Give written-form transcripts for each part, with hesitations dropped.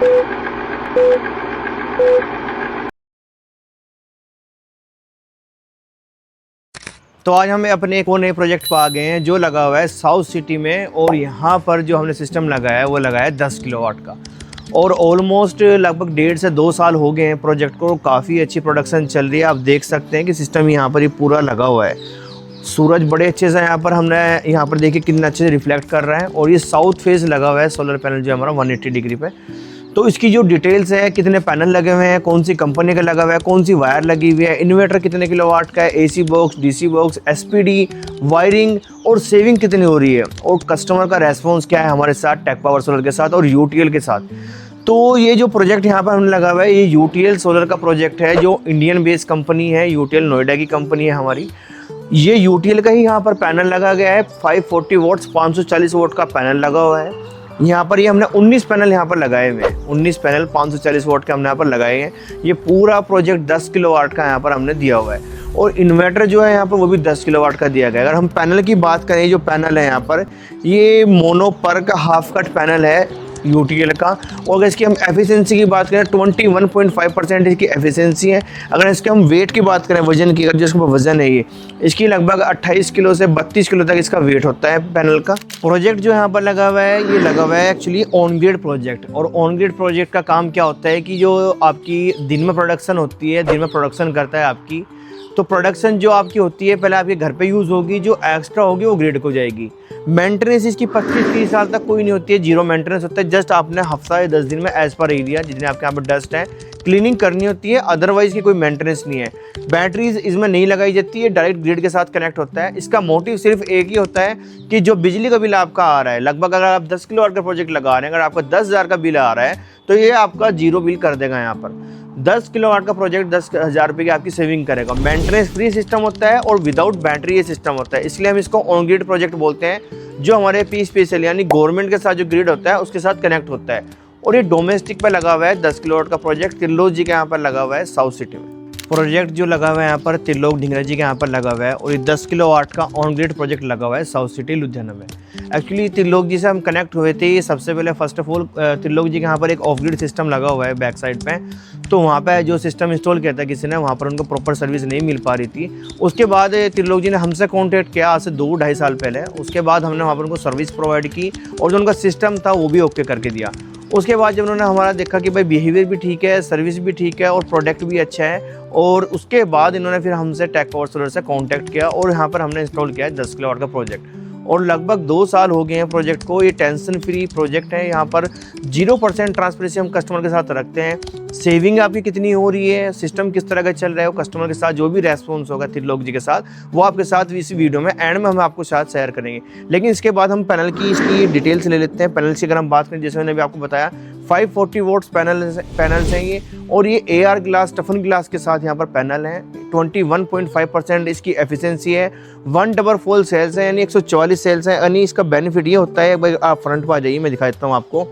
तो आज हम अपने एक और नए प्रोजेक्ट पर आ गए हैं जो लगा हुआ है साउथ सिटी में। और यहाँ पर जो हमने सिस्टम लगाया है वो लगाया है 10 किलोवाट का। और ऑलमोस्ट लगभग 1.5 से 2 साल हो गए हैं प्रोजेक्ट को। काफ़ी अच्छी प्रोडक्शन चल रही है। आप देख सकते हैं कि सिस्टम यहाँ पर ये पूरा लगा हुआ है। सूरज बड़े अच्छे से यहाँ पर हमने यहाँ पर देखिए कितना अच्छे से रिफ्लेक्ट कर रहा है। और ये साउथ फेस लगा हुआ है सोलर पैनल जो हमारा 180 डिग्री पे। तो इसकी जो डिटेल्स है, कितने पैनल लगे हुए हैं, कौन सी कंपनी का लगा हुआ है, कौन सी वायर लगी हुई है, इन्वर्टर कितने किलोवाट का है, AC box, DC box, SPD, wiring और सेविंग कितनी हो रही है, और कस्टमर का रेस्पॉन्स क्या है हमारे साथ टेक पावर सोलर के साथ और यूटीएल के साथ। तो ये जो प्रोजेक्ट यहाँ पर हमने लगा हुआ है ये यूटीएल सोलर का प्रोजेक्ट है जो इंडियन बेस्ड कंपनी है। यूटीएल नोएडा की कंपनी है हमारी। ये यूटीएल का ही यहाँ पर पैनल लगा गया है। 540 वोट्स 540 वोट का पैनल लगा हुआ है यहाँ पर। ये हमने 19 पैनल यहाँ पर लगाए हुए हैं। 19 पैनल 540 वोट के हमने यहाँ पर लगाए हैं। ये पूरा प्रोजेक्ट 10 किलोवाट का यहाँ पर हमने दिया हुआ है। और इन्वर्टर जो है यहाँ पर वो भी 10 किलोवाट का दिया गया है। अगर हम पैनल की बात करें, जो पैनल है यहाँ पर ये मोनोपर का हाफ कट पैनल है यूटीएल का। और अगर इसकी हम एफिशिएंसी की बात करें 21.5% इसकी एफिशिएंसी है। अगर इसके हम वेट की बात करें, वजन की, अगर जिसका वजन है ये इसकी लगभग 28 किलो से 32 किलो तक इसका वेट होता है पैनल का। प्रोजेक्ट जो यहाँ पर लगा हुआ है ये लगा हुआ है एक्चुअली ऑन ग्रिड प्रोजेक्ट। और ऑन ग्रिड प्रोजेक्ट का काम क्या होता है कि जो आपकी दिन में प्रोडक्शन होती है, दिन में प्रोडक्शन करता है आपकी, तो प्रोडक्शन जो आपकी होती है पहले आपके घर पे यूज़ होगी, जो एक्स्ट्रा होगी वो ग्रिड को जाएगी। मेंटेनेंस इसकी 25-30 साल तक कोई नहीं होती है, जीरो मेंटेनेंस होता है। जस्ट आपने हफ्ता या 10 दिन में एज पर एरिया जितने आपके यहाँ पर डस्ट है क्लीनिंग करनी होती है, अदरवाइज की कोई मेंटेनेंस नहीं है। बैटरीज इसमें नहीं लगाई जाती है, डायरेक्ट ग्रिड के साथ कनेक्ट होता है। इसका मोटिव सिर्फ एक ही होता है कि जो बिजली का बिल आपका आ रहा है, लगभग अगर आप 10 किलोवाट का प्रोजेक्ट लगा रहे हैं, अगर आपका 10,000 का बिल आ रहा है तो ये आपका जीरो बिल कर देगा। यहाँ पर 10 किलोवाट का प्रोजेक्ट 10,000 रुपये की आपकी सेविंग करेगा। मेंटेनेंस फ्री सिस्टम होता है और विदाउट बैटरी ये सिस्टम होता है, इसलिए हम इसको ऑन ग्रिड प्रोजेक्ट बोलते हैं। जो हमारे पी स्पेशल यानी गवर्नमेंट के साथ जो ग्रिड होता है उसके साथ कनेक्ट होता है। और ये डोमेस्टिक पे लगा हुआ है 10 किलोवाट का प्रोजेक्ट त्रिलोक जी के यहाँ पर लगा हुआ है साउथ सिटी में। प्रोजेक्ट जो लगा हुआ है यहाँ पर त्रिलोक ढिंगरा जी के यहाँ पर लगा हुआ है। और ये 10 किलोवाट का ऑन ग्रिड प्रोजेक्ट लगा हुआ है साउथ सिटी लुधियाना में। एक्चुअली त्रिलोक जी से हम कनेक्ट हुए थे। सबसे पहले फर्स्ट ऑफ ऑल त्रिलोक जी के यहाँ पर एक ऑफ ग्रिड सिस्टम लगा हुआ है बैक साइड पे। तो वहाँ पे जो सिस्टम इंस्टॉल किया था किसी ने, वहाँ पर उनको प्रॉपर सर्विस नहीं मिल पा रही थी। उसके बाद त्रिलोक जी ने हमसे कॉन्टेक्ट किया आज से 2-2.5 साल पहले। उसके बाद हमने वहाँ पर उनको सर्विस प्रोवाइड की और जो उनका सिस्टम था वो भी ओके करके दिया। उसके बाद जब उन्होंने हमारा देखा कि भाई बिहेवियर भी ठीक है, सर्विस भी ठीक है और प्रोडक्ट भी अच्छा है, और उसके बाद इन्होंने फिर हमसे टेक पावर सोलर से कांटेक्ट किया और यहाँ पर हमने इंस्टॉल किया है 10 किलोवाट का प्रोजेक्ट। और लगभग 2 साल हो गए हैं प्रोजेक्ट को। ये टेंशन फ्री प्रोजेक्ट है। यहाँ पर 0% ट्रांसपेरेंसी हम कस्टमर के साथ रखते हैं। सेविंग आपकी कितनी हो रही है, सिस्टम किस तरह का चल रहा है, वो कस्टमर के साथ जो भी रेस्पॉन्स होगा त्रिलोक जी के साथ वो आपके साथ इस वीडियो में एंड में हम आपको साथ शेयर करेंगे। लेकिन इसके बाद हम पैनल की इसकी डिटेल्स ले लेते हैं। पैनल की अगर हम बात करें, जैसे मैंने अभी आपको बताया 540 वोट्स पैनल्स हैं ये। और ये AR ग्लास, टफन ग्लास के साथ यहाँ पर पैनल है। 21.5% इसकी एफिशिएंसी है। 144 सेल्स है यानी 144 सेल्स है। यानी इसका बेनिफिट ये होता है, भाई आप फ्रंट पर आ जाइए, मैं दिखा देता हूँ आपको।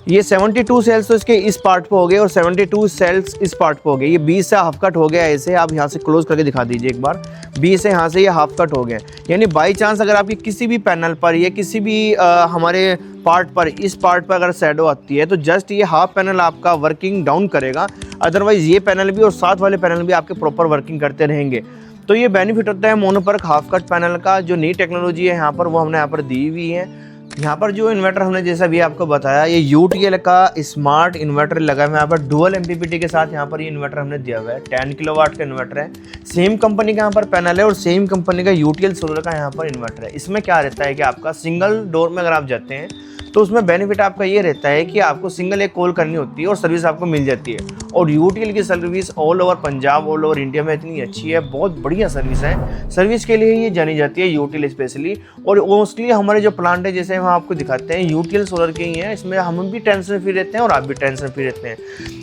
ये 72 सेल्स तो इसके इस पार्ट पे हो गए और 72 सेल्स इस पार्ट पे हो गए। ये 20 से हाफ कट हो गया ऐसे। आप यहाँ से क्लोज करके दिखा दीजिए एक बार। 20 से यहाँ से ये हाफ कट हो गए। यानी बाई चांस अगर आपकी किसी भी पैनल पर या किसी भी हमारे पार्ट पर, इस पार्ट पर अगर शैडो आती है तो जस्ट ये हाफ पैनल आपका वर्किंग डाउन करेगा। अदरवाइज ये पैनल भी और साथ वाले पैनल भी आपके प्रॉपर वर्किंग करते रहेंगे। तो ये बेनिफिट होता है मोनोपर्क हाफ कट पैनल का। जो नई टेक्नोलॉजी है यहाँ पर वो हमने यहाँ पर दी हुई है। यहाँ पर जो इन्वर्टर हमने जैसा भी आपको बताया, ये यूटीएल का स्मार्ट इन्वर्टर लगा हुआ है यहाँ पर डुअल एमपीपीटी के साथ। यहाँ पर ये इन्वर्टर हमने दिया हुआ है। 10 किलोवाट का इन्वर्टर है। सेम कंपनी का यहाँ पर पैनल है और सेम कंपनी का यूटीएल सोलर का यहाँ पर इन्वर्टर है। इसमें क्या रहता है कि आपका सिंगल डोर में अगर आप जाते हैं तो उसमें बेनिफिट आपका ये रहता है कि आपको सिंगल एक कॉल करनी होती है और सर्विस आपको मिल जाती है। और यूटीएल की service all over Punjab, all over India में इतनी अच्छी है, बहुत बढ़िया सर्विस है। सर्विस के लिए ये जानी जाती है यूटीएल स्पेशली। और मोस्टली हमारे जो प्लांट है जैसे हम आपको दिखाते हैं यूटीएल सोलर के ही हैं। इसमें हम भी टेंशन फ्री रहते हैं और आप भी टेंशन फ्री रहते हैं।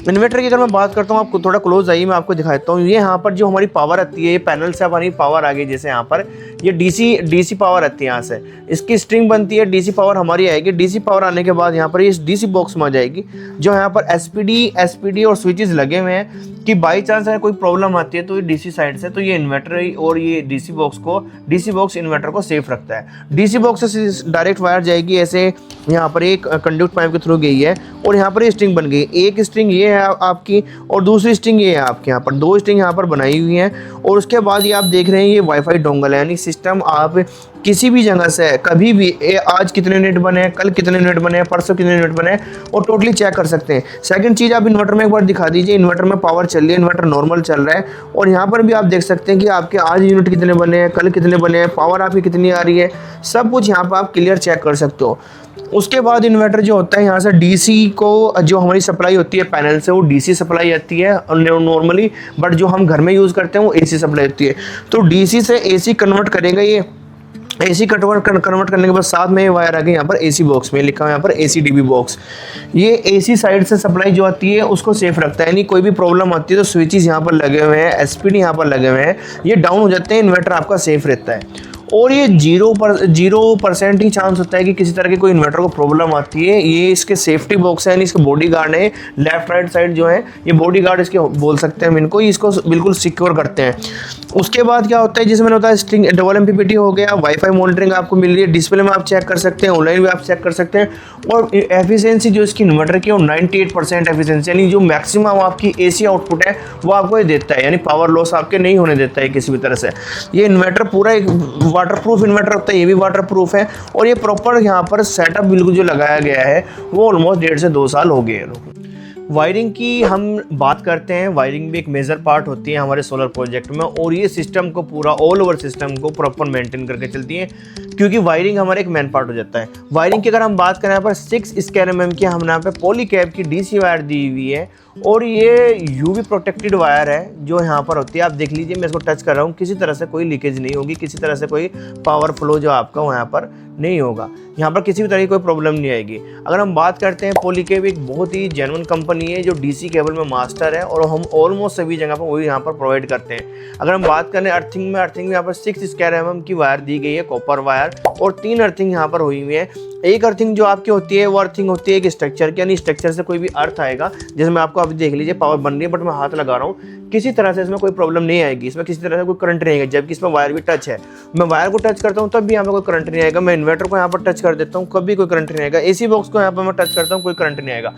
इन्वर्टर की अगर मैं बात करता हूँ, आपको थोड़ा क्लोज आइए, मैं आपको दिखाता हूँ। ये यहाँ पर जो हमारी पावर आती है, ये पैनल से हमारी पावर आ गई। जैसे यहाँ पर ये डीसी पावर आती है यहाँ से, इसकी स्ट्रिंग बनती है, डीसी पावर हमारी आएगी। डीसी डीसी पावर आने के बाद यहाँ पर इस डीसी बॉक्स में आ जाएगी, जो यहाँ पर एसपीडी और स्विचेस लगे हुए हैं कि बाई चांस अगर कोई प्रॉब्लम आती है तो ये डीसी साइड से, तो ये इन्वर्टर और ये डीसी बॉक्स इन्वर्टर को सेफ रखता है। डीसी बॉक्स से डायरेक्ट वायर जाएगी ऐसे, यहाँ पर एक कंडक्ट पाइप के थ्रू गई है और यहाँ पर ये स्ट्रिंग बन गई। एक स्ट्रिंग ये है आपकी और दूसरी स्ट्रिंग ये है आपके, यहाँ पर 2 स्ट्रिंग यहाँ पर बनाई हुई हैं। और उसके बाद ये आप देख रहे हैं ये वाईफाई डोंगल है, यानी सिस्टम आप किसी भी जगह से कभी भी आज कितने यूनिट बने, कल कितने यूनिट बने, परसों कितने यूनिट बने और टोटली चेक कर सकते हैं। सेकंड चीज़, आप इन्वर्टर में एक बार दिखा दीजिए, इन्वर्टर में पावर चल रही है, इन्वर्टर नॉर्मल चल रहा है और यहाँ पर भी आप देख सकते हैं कि आपके आज यूनिट कितने बने हैं, कल कितने बने हैं, पावर आपकी कितनी आ रही है, सब कुछ यहाँ पर आप क्लियर चेक कर सकते हो। उसके बाद इन्वर्टर जो होता है यहाँ से डीसी को जो हमारी सप्लाई होती है पैनल से, वो डीसी सप्लाई आती है नॉर्मली, बट जो हम घर में यूज़ करते हैं वो एसी सप्लाई होती है। तो डीसी से एसी कन्वर्ट करेगा ये, एसी कन्वर्ट करने के बाद साथ में ये वायर आ गई यहाँ पर एसी बॉक्स में, लिखा हुआ यहाँ पर एसी डीबी बॉक्स। ये एसी साइड से सप्लाई जो आती है उसको सेफ रखता है, यानी कोई भी प्रॉब्लम आती है तो स्विचेस यहाँ पर लगे हुए हैं, एसपीडी यहाँ पर लगे हुए हैं, ये डाउन हो जाते हैं, इन्वर्टर आपका सेफ रहता है। और ये 0% ही चांस होता है कि किसी तरह की कोई इन्वर्टर को प्रॉब्लम आती है। ये इसके सेफ्टी बॉक्स है, यानी इसके बॉडी गार्ड है, लेफ्ट राइट साइड जो है ये बॉडी गार्ड इसके बोल सकते हैं हम इनको, इसको बिल्कुल सिक्योर करते हैं। उसके बाद क्या होता है, जिसमें मैंने बताया स्ट्रिंग डबल एमपीपीटी हो गया, वाईफाई मॉनिटरिंग आपको मिल रही है, डिस्प्ले में आप चेक कर सकते हैं, ऑनलाइन भी आप चेक कर सकते हैं। और एफिशिएंसी जो इसकी इन्वर्टर की है वो 98% एफिशिएंसी, यानी जो मैक्सिमम आपकी एसी आउटपुट है वो आपको ये देता है, यानी पावर लॉस आपके नहीं होने देता है किसी भी तरह से। ये इन्वर्टर पूरा एक वाटरप्रूफ इन्वर्टर होता है, ये भी वाटरप्रूफ है। और ये प्रॉपर यहाँ पर सेटअप बिल्कुल जो लगाया गया है वो ऑलमोस्ट 1.5 से 2 साल हो गए। वायरिंग की हम बात करते हैं, वायरिंग भी एक मेजर पार्ट होती है हमारे सोलर प्रोजेक्ट में, और ये सिस्टम को पूरा ऑल ओवर सिस्टम को प्रॉपर मेंटेन करके चलती है, क्योंकि वायरिंग हमारा एक मेन पार्ट हो जाता है। वायरिंग की अगर हम बात करें, यहाँ पर 6 स्क्वायर mm की हमने यहाँ पे पॉलीकैब की डीसी वायर दी हुई है, और ये यूवी प्रोटेक्टेड वायर है जो यहाँ पर होती है। आप देख लीजिए, मैं इसको टच कर रहा हूँ, किसी तरह से कोई लीकेज नहीं होगी, किसी तरह से कोई पावर फ्लो जो आपका यहाँ पर नहीं होगा, यहाँ पर किसी भी तरह की कोई प्रॉब्लम नहीं आएगी। अगर हम बात करते हैं, पॉलीकैब एक बहुत ही जेन्युइन कंपनी है जो डीसी केबल में मास्टर है, और हम ऑलमोस्ट सभी जगह पर वही यहाँ पर प्रोवाइड करते हैं। अगर हम बात करें अर्थिंग में यहाँ पर 6 स्क्वायर mm की वायर दी गई है, कॉपर वायर, और 3 अर्थिंग यहाँ पर हुई हुई है। एक अर्थिंग जो आपकी होती है वो अर्थिंग होती है एक स्ट्रक्चर की, यानी स्ट्रक्चर से कोई भी अर्थ आएगा, जैसे मैं आपको अभी देख लीजिए पावर बन रही है, बट मैं हाथ लगा रहा हूँ, किसी तरह से इसमें कोई प्रॉब्लम नहीं आएगी, इसमें किसी तरह से कोई करंट नहीं आएगा, जबकि इसमें वायर भी टच है। मैं वायर को टच करता हूँ तब भी यहाँ पर कोई करंट नहीं आएगा, मैं इन्वर्टर को यहाँ पर टच कर देता हूँ कभी कोई करंट नहीं आएगा, एसी बॉक्स को यहाँ पर मैं टच करता हूँ कोई करंट नहीं आएगा,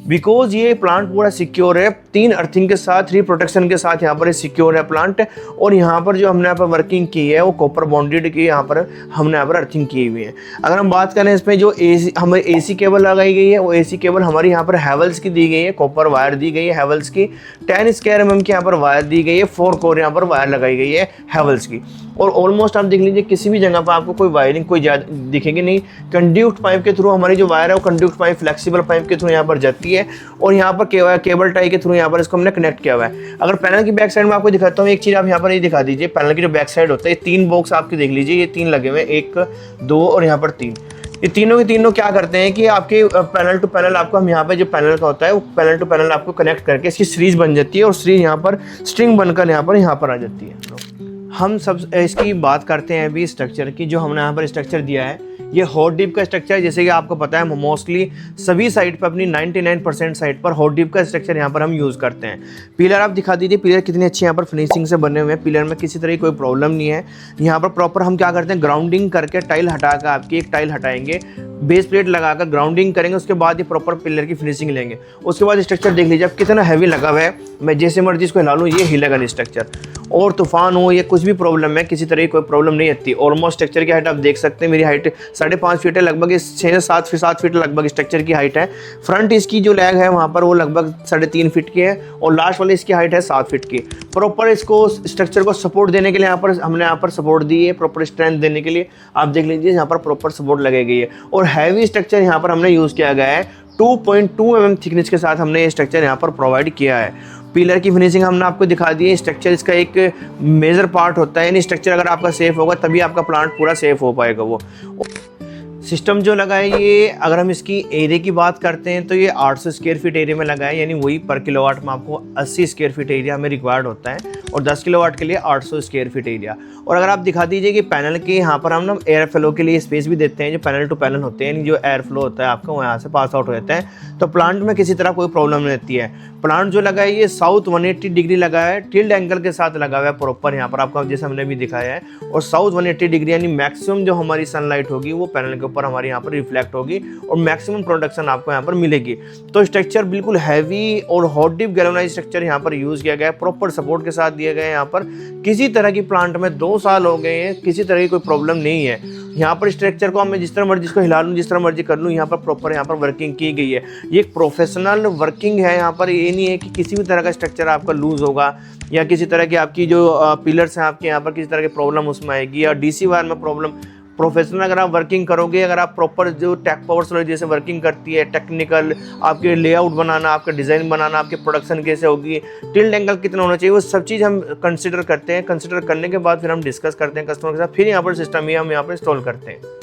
बिकॉज ये प्लांट पूरा सिक्योर है। 3 अर्थिंग के साथ, 3 प्रोटेक्शन के साथ यहाँ पर सिक्योर है प्लांट। और यहाँ पर जो हमने यहाँ पर वर्किंग की है वो कॉपर बॉन्डेड की यहाँ पर हमने यहाँ पर अर्थिंग की हुई है। अगर हम बात करें इसमें जो हमें एसी केबल लगाई गई है, वो एसी केबल हमारी यहाँ पर हैवेल्स की दी गई है, कॉपर वायर दी गई है हैवेल्स की, 10 स्क्वायर mm की यहाँ पर वायर दी गई है, 4 कोर यहाँ पर वायर लगाई गई है हैवेल्स की। और ऑलमोस्ट आप देख लीजिए किसी भी जगह पर आपको कोई वायरिंग कोई ज़्यादा दिखेगी नहीं। कंड्यूक्ट पाइप के थ्रू हमारी जो वायर है वो कंड्यूक्ट पाइप, फ्लेक्सिबल पाइप के थ्रू यहाँ पर जाती है, और यहाँ पर केबल टाई के थ्रू यहाँ पर इसको हमने कनेक्ट किया हुआ है। अगर पैनल की बैक साइड में आपको दिखाता हूँ, एक चीज़ आप यहाँ पर ये दिखा दीजिए, पैनल की जो बैक साइड होता है, 3 बॉक्स आपके देख लीजिए, ये 3 लगे हुए हैं, 1 2 और यहाँ पर 3। ये तीनों के तीनों क्या करते हैं कि आपके पैनल टू पैनल आपको, हम यहाँ पे जो पैनल का होता है वो पैनल टू पैनल आपको कनेक्ट करके इसकी सीरीज बन जाती है, और सीरीज यहाँ पर स्ट्रिंग बनकर यहाँ पर आ जाती है। हम सब इसकी बात करते हैं अभी स्ट्रक्चर की, जो हमने यहाँ पर स्ट्रक्चर दिया है ये हॉट डिप का स्ट्रक्चर है। जैसे कि आपको पता है मोस्टली सभी साइट पर, अपनी 99% साइट पर हॉट डिप का स्ट्रक्चर यहाँ पर हम यूज़ करते हैं। पिलर आप दिखा दीजिए, पिलर कितने अच्छे यहाँ पर फिनिशिंग से बने हुए हैं, पिलर में किसी तरह की कोई प्रॉब्लम नहीं है। यहाँ पर प्रॉपर हम क्या करते हैं, ग्राउंडिंग करके टाइल हटाकर, आपकी एक टाइल हटाएंगे, बेस प्लेट लगाकर ग्राउंडिंग करेंगे, उसके बाद ये प्रॉपर पिलर की फिनिशिंग लेंगे। उसके बाद स्ट्रक्चर देख लीजिए आप कितना हैवी लगा हुआ है, मैं जैसे मर्जी इसको हिला लूँ ये हिलेगा नहीं स्ट्रक्चर, और तूफान हो या कुछ भी प्रॉब्लम है किसी तरह की कोई प्रॉब्लम नहीं आती। ऑलमोस्ट स्ट्रक्चर की हाइट आप देख सकते हैं, मेरी हाइट 5.5 फीट है, लगभग 6 से 7 फीट लगभग स्ट्रक्चर की हाइट है। फ्रंट इसकी जो लैग है वहाँ पर वो लगभग 3.5 फीट की है, और लास्ट वाली इसकी हाइट है 7 फीट की। प्रॉपर इसको स्ट्रक्चर को सपोर्ट देने के लिए यहाँ पर हमने यहाँ पर सपोर्ट दी है, प्रॉपर स्ट्रेंथ देने के लिए आप देख लीजिए यहाँ पर प्रॉपर सपोर्ट लगाई गई है। और हैवी स्ट्रक्चर यहाँ पर हमने यूज़ किया गया है, 2.2 mm थिकनेस के साथ हमने ये स्ट्रक्चर यहाँ पर प्रोवाइड किया है। पिलर की फिनिशिंग हमने आपको दिखा दी है। स्ट्रक्चर इसका एक मेजर पार्ट होता है, यानी स्ट्रक्चर अगर आपका सेफ होगा तभी आपका प्लांट पूरा सेफ हो पाएगा। वो सिस्टम जो लगा है ये, अगर हम इसकी एरिया की बात करते हैं तो ये 800 स्क्वायर फीट एरिया में लगा है, यानी वही पर किलोवाट में आपको 80 स्क्वायर फीट एरिया में रिक्वायर्ड होता है। और 10 किलोवाट के लिए 800 स्क्वायर फीट एरिया। और अगर आप दिखा दीजिए कि पैनल के यहाँ पर हम ना एयर फ्लो के लिए स्पेस भी देते हैं, जो पैनल टू पैनल होते हैं, जो एयर फ्लो होता है आपका वो यहाँ से पास आउट हो जाता है, तो प्लांट में किसी तरह कोई प्रॉब्लम नहीं रहती है। प्लांट जो लगा है ये साउथ 180 डिग्री लगा है, टिल्ड एंगल के साथ लगा हुआ है प्रॉपर यहाँ पर आपका, जैसे हमने भी दिखाया है। और साउथ 180 डिग्री यानी मैक्सिमम जो हमारी सनलाइट होगी वो पैनल के ऊपर हमारे यहाँ पर रिफ्लेक्ट होगी और मैक्सिमम प्रोडक्शन आपको यहाँ पर मिलेगी। तो स्ट्रक्चर बिल्कुल हैवी और हॉट डिप गैल्वेनाइज्ड स्ट्रक्चर यहाँ पर यूज़ किया गया है, प्रॉपर सपोर्ट के साथ दिए गए। यहाँ पर किसी तरह की प्लांट में 2 साल हो गए हैं, किसी तरह की कोई प्रॉब्लम नहीं है। यहाँ पर स्ट्रक्चर को मैं जिस तरह मर्जी इसको हिला लूँ, जिस तरह मर्जी कर लूँ, यहाँ पर प्रॉपर यहाँ पर वर्किंग की गई है। ये एक प्रोफेशनल वर्किंग है यहाँ पर। ये नहीं है कि किसी भी तरह का स्ट्रक्चर आपका लूज होगा या किसी तरह की आपकी जो पिलर्स हैं आपके यहाँ पर किसी तरह की प्रॉब्लम उसमें आएगी या डीसी वायर में प्रॉब्लम। प्रोफेशनल अगर आप वर्किंग करोगे, अगर आप प्रॉपर जो टेक पावर सोलर जैसे वर्किंग करती है, टेक्निकल आपके लेआउट बनाना, आपका डिज़ाइन बनाना, आपकी प्रोडक्शन कैसे होगी, टिल्ड एंगल कितना होना चाहिए, वो सब चीज़ हम कंसिडर करते हैं। कंसिडर करने के बाद फिर हम डिस्कस करते हैं कस्टमर के साथ, फिर यहाँ पर सिस्टम हम यहाँ पर इंस्टॉल करते हैं।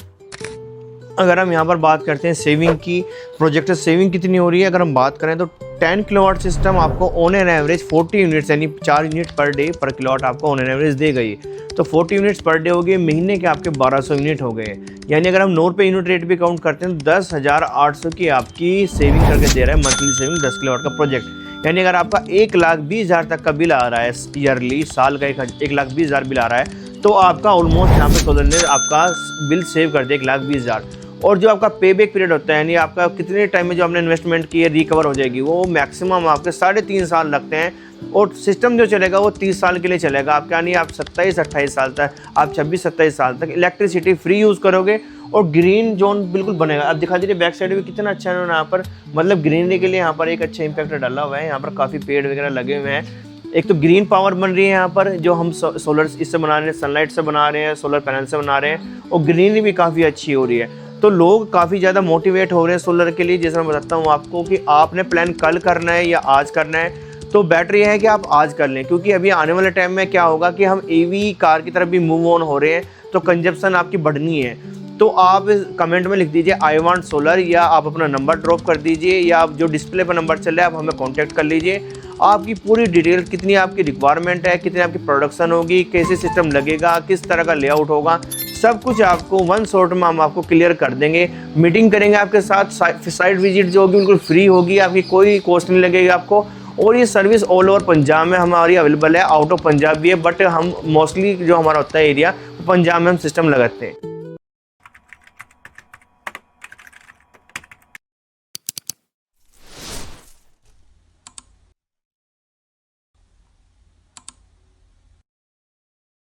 अगर हम यहाँ पर बात करते हैं सेविंग की, प्रोजेक्टर सेविंग कितनी हो रही है, अगर हम बात करें तो 10 किलोवाट सिस्टम आपको ऑन एन एवरेज 40 यूनिट्स यानी 4 यूनिट पर डे पर किलोवाट आपको ऑन एन एवरेज दे गई। तो 40 यूनिट्स पर डे हो गए, महीने के आपके 1200 यूनिट हो गए। यानी अगर हम 9 रुपये यूनिट रेट भी काउंट करते हैं तो 10,800 की आपकी सेविंग करके दे रहा है, मंथली सेविंग 10 किलोवाट का प्रोजेक्ट। यानी अगर आपका 1,20,000 तक का बिल आ रहा है ईयरली, साल का 1,20,000 बिल आ रहा है, तो आपका ऑलमोस्ट यहाँ पे सोलर ने आपका बिल सेव कर दिया 1,20,000। और जो आपका पे बैक पीरियड होता है यानी आपका कितने टाइम में जो आपने इन्वेस्टमेंट की है रिकवर हो जाएगी, वो मैक्सिमम आपके 3.5 साल लगते हैं। और सिस्टम जो चलेगा वो 30 साल के लिए चलेगा आपका, यानी आप 27-28 साल तक, आप 26-27 साल तक इलेक्ट्रिसिटी फ्री यूज़ करोगे और ग्रीन जोन बिल्कुल बनेगा। अब दिखा दीजिए बैक साइड भी कितना अच्छा है यहाँ पर, मतलब ग्रीनरी के लिए यहाँ पर एक अच्छा इंपैक्ट डाला हुआ है। यहाँ पर काफ़ी पेड़ वगैरह लगे हुए हैं। एक तो ग्रीन पावर बन रही है यहाँ पर, जो हम सोलर इससे बना रहे हैं, सनलाइट से बना रहे हैं, सोलर पैनल से बना रहे हैं, और ग्रीनरी भी काफ़ी अच्छी हो रही है। तो लोग काफ़ी ज़्यादा मोटिवेट हो रहे हैं सोलर के लिए। जैसे मैं बताता हूँ आपको कि आपने प्लान कल करना है या आज करना है, तो बेटर ये है कि आप आज कर लें, क्योंकि अभी आने वाले टाइम में क्या होगा कि हम ईवी कार की तरफ भी मूव ऑन हो रहे हैं, तो कंजप्शन आपकी बढ़नी है। तो आप कमेंट में लिख दीजिए आई वांट सोलर, या आप अपना नंबर ड्रॉप कर दीजिए, या आप जो डिस्प्ले पर नंबर चल रहा है आप हमें कॉन्टैक्ट कर लीजिए। आपकी पूरी डिटेल, कितनी आपकी रिक्वायरमेंट है, कितनी आपकी प्रोडक्शन होगी, कैसे सिस्टम लगेगा, किस तरह का लेआउट होगा, सब कुछ आपको वन शॉट में हम आपको क्लियर कर देंगे। मीटिंग करेंगे आपके साथ, साइट विजिट जो होगी बिल्कुल फ्री होगी, आपकी कोई कॉस्ट नहीं लगेगी आपको। और ये सर्विस ऑल ओवर पंजाब में हमारी अवेलेबल है, आउट ऑफ पंजाब भी है, बट हम मोस्टली जो हमारा होता है एरिया पंजाब में हम सिस्टम लगाते हैं।